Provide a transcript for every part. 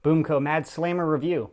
BoomCo Mad Slammer review.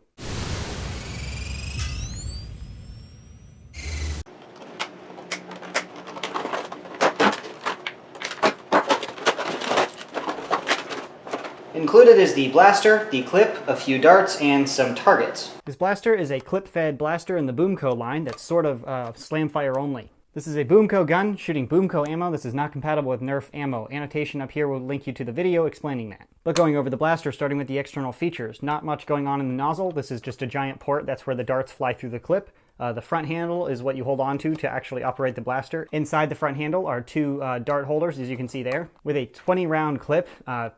Included is the blaster, the clip, a few darts, and some targets. This blaster is a clip-fed blaster in the BoomCo line that's sort of slam fire only. This is a BoomCo gun shooting BoomCo ammo. This is not compatible with Nerf ammo. Annotation up here will link you to the video explaining that. But going over the blaster, starting with the external features. Not much going on in the nozzle. This is just a giant port. That's where the darts fly through the clip. The front handle is what you hold on to actually operate the blaster. Inside the front handle are two dart holders, as you can see there. With a 20-round clip,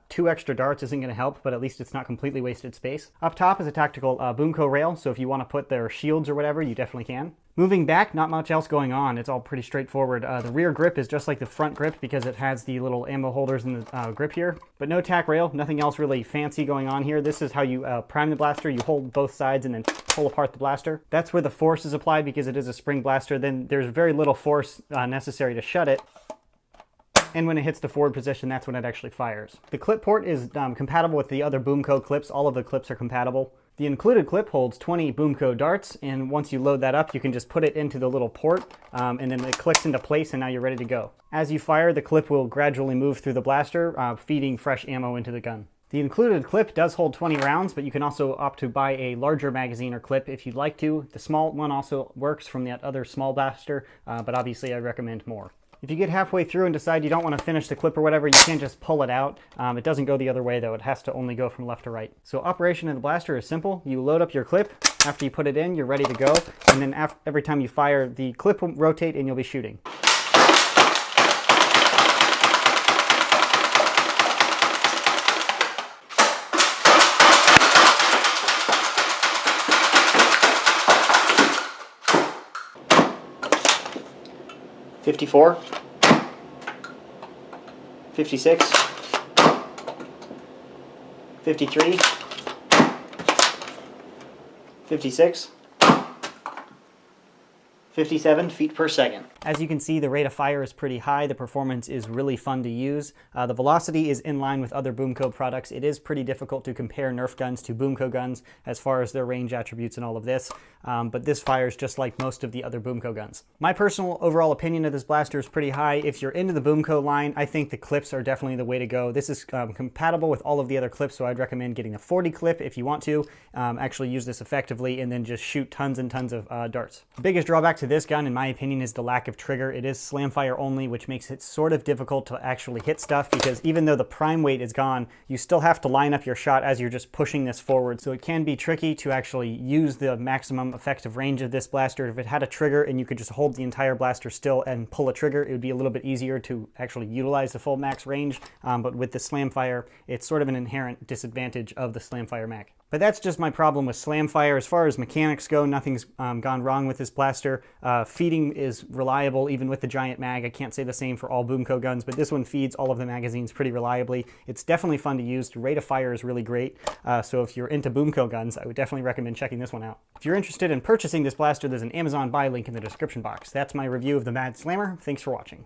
2 extra darts isn't going to help, but at least it's not completely wasted space. Up top is a tactical BoomCo rail, so if you want to put their shields or whatever, you definitely can. Moving back, not much else going on. It's all pretty straightforward. The rear grip is just like the front grip because it has the little ammo holders in the grip here. But no tack rail, nothing else really fancy going on here. This is how you prime the blaster. You hold both sides and then pull apart the blaster. That's where the force is applied because it is a spring blaster. Then there's very little force necessary to shut it. And when it hits the forward position, that's when it actually fires. The clip port is compatible with the other BoomCo clips. All of the clips are compatible. The included clip holds 20 BoomCo darts, and once you load that up, you can just put it into the little port, and then it clicks into place, and now you're ready to go. As you fire, the clip will gradually move through the blaster, feeding fresh ammo into the gun. The included clip does hold 20 rounds, but you can also opt to buy a larger magazine or clip if you'd like to. The small one also works from that other small blaster, but obviously I recommend more. If you get halfway through and decide you don't want to finish the clip or whatever, you can just pull it out. It doesn't go the other way though, it has to only go from left to right. So operation of the blaster is simple. You load up your clip, after you put it in, you're ready to go, and then every time you fire, the clip will rotate and you'll be shooting. $54, $56, $53, $56, 57 feet per second. As you can see, the rate of fire is pretty high. The performance is really fun to use. The velocity is in line with other BoomCo products. It is pretty difficult to compare Nerf guns to BoomCo guns as far as their range attributes and all of this, but this fires just like most of the other BoomCo guns. My personal overall opinion of this blaster is pretty high. If you're into the BoomCo line, I think the clips are definitely the way to go. This is compatible with all of the other clips, so I'd recommend getting a 40 clip if you want to actually use this effectively and then just shoot tons and tons of darts. The biggest drawback to this gun, in my opinion, is the lack of trigger. It is slam fire only, which makes it sort of difficult to actually hit stuff because even though the prime weight is gone, you still have to line up your shot as you're just pushing this forward. So it can be tricky to actually use the maximum effective range of this blaster. If it had a trigger and you could just hold the entire blaster still and pull a trigger, it would be a little bit easier to actually utilize the full max range. But with the slam fire, it's sort of an inherent disadvantage of the slam fire mag. But that's just my problem with slam fire. As far as mechanics go, nothing's gone wrong with this blaster. Feeding is reliable even with the giant mag. I can't say the same for all BoomCo guns, but this one feeds all of the magazines pretty reliably. It's definitely fun to use. The rate of fire is really great. So if you're into BoomCo guns, I would definitely recommend checking this one out. If you're interested in purchasing this blaster, there's an Amazon buy link in the description box. That's my review of the Mad Slammer. Thanks for watching.